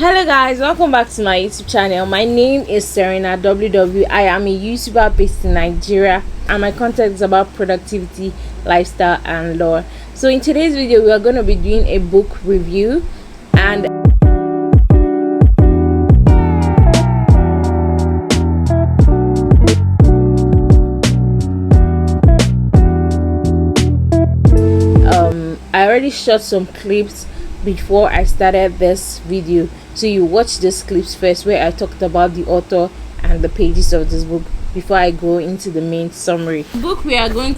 Hello guys, welcome back to my YouTube channel. My name is Serena WW. I am a YouTuber based in Nigeria and my content is about productivity, lifestyle and lore. So in today's video we are going to be doing a book review, and I already shot some clips before I started this video, so you watch these clips first where I talked about the author and the pages of this book before I go into the main summary. The book we are going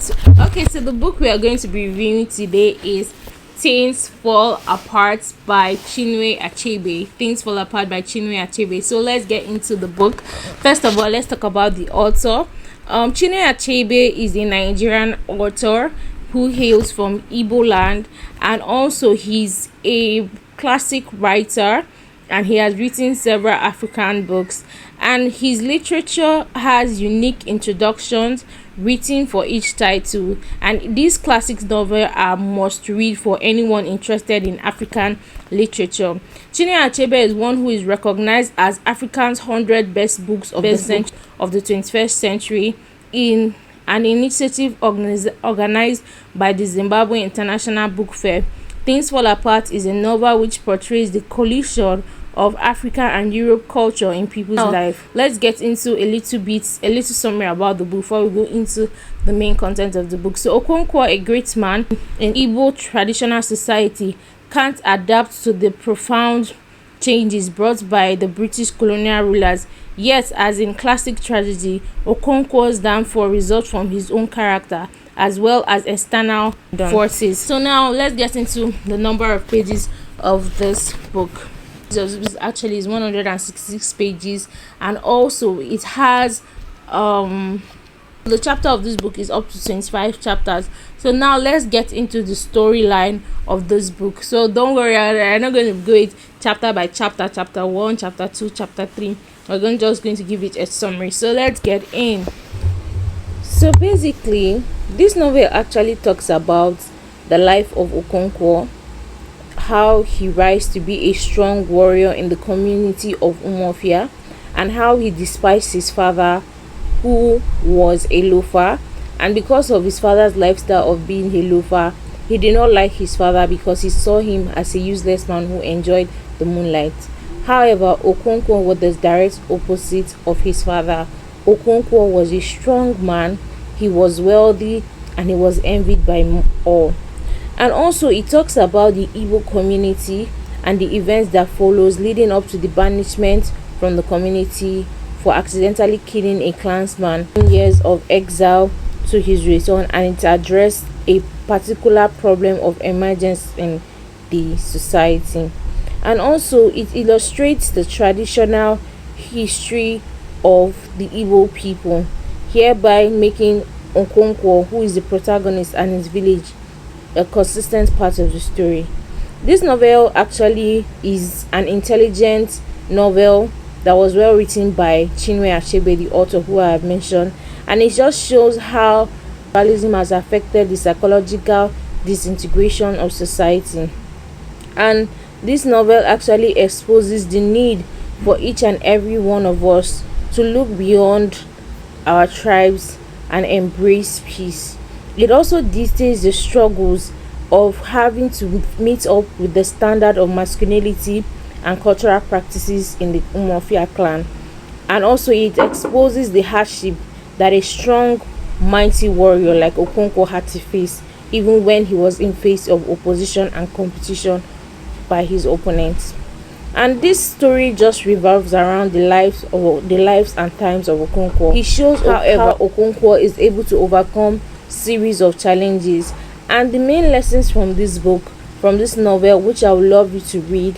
to be reviewing today is Things Fall Apart by Chinua Achebe. Things Fall Apart by Chinua Achebe. So let's get into the book. First of all, let's talk about the author. Chinua Achebe is a Nigerian author who hails from Igbo land, and also he's a classic writer and he has written several African books, and his literature has unique introductions written for each title, and these classic novels are must read for anyone interested in African literature. Chinua Achebe is one who is recognized as Africa's 100 best books of the 21st century in an initiative organized by the Zimbabwe International Book Fair. Things Fall Apart is a novel which portrays the collision of Africa and Europe culture in people's life. Let's get into a little summary about the book before we go into the main content of the book. So Okonkwo, a great man in Igbo traditional society, can't adapt to the profound changes brought by the British colonial rulers. Yet, as in classic tragedy, Okonkwo's downfall results from his own character as well as external forces. So now let's get into the number of pages of this book. This actually is 166 pages, and also it has the chapter of this book is up to 25 chapters. So now let's get into the storyline of this book. So don't worry, I'm not going to go it chapter by chapter, chapter 1, chapter 2, chapter 3. We're just going to give it a summary. So let's get in. So basically, this novel actually talks about the life of Okonkwo, how he rise to be a strong warrior in the community of Umuofia, and how he despised his father, who was a loafer, and because of his father's lifestyle of being a loafer, he did not like his father because he saw him as a useless man who enjoyed the moonlight. However, Okonkwo was the direct opposite of his father. Okonkwo was a strong man, he was wealthy, and he was envied by all. And also it talks about the Igbo community and the events that follows leading up to the banishment from the community for accidentally killing a clansman, years of exile to his return, and it addressed a particular problem of emergence in the society. And also it illustrates the traditional history of the Igbo people, hereby making Okonkwo, who is the protagonist, and his village a consistent part of the story. This novel actually is an intelligent novel that was well written by Chinua Achebe, the author who I have mentioned, and it just shows how tribalism has affected the psychological disintegration of society. And this novel actually exposes the need for each and every one of us to look beyond our tribes and embrace peace. It also details the struggles of having to meet up with the standard of masculinity and cultural practices in the Umuofia clan. And also it exposes the hardship that a strong, mighty warrior like Okonkwo had to face, even when he was in face of opposition and competition by his opponents. And this story just revolves around the lives and times of Okonkwo. He shows, however, Okonkwo is able to overcome series of challenges, and the main lessons from this book, from this novel, which I would love you to read,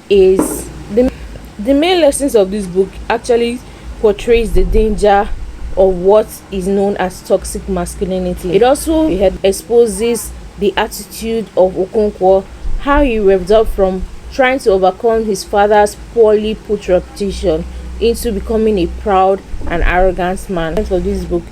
is the main lessons of this book actually portrays the danger of what is known as toxic masculinity. It also exposes the attitude of Okonkwo, how he revved up from trying to overcome his father's poorly put reputation into becoming a proud and arrogant man. For this book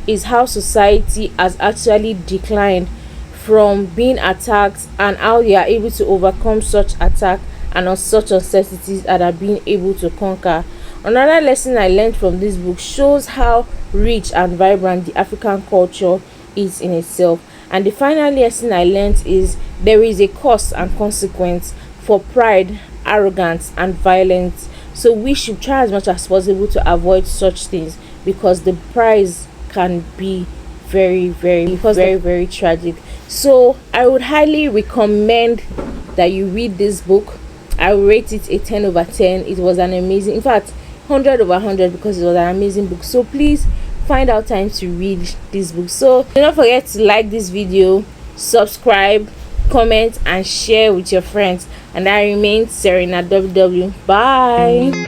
is how society has actually declined from being attacked, and how they are able to overcome such attack and on such uncertainties and are being able to conquer. Another lesson I learned from this book shows how rich and vibrant the African culture is in itself. And the final lesson I learned is there is a cost and consequence for pride, arrogance, and violence. So we should try as much as possible to avoid such things, because the price can be very tragic. So I would highly recommend that you read this book. I will rate it a 10 over 10. It was an amazing, in fact 100 over 100, because it was an amazing book. So please find out time to read this book. So do not forget to like this video, subscribe, comment, and share with your friends. And I remain Serena. Bye.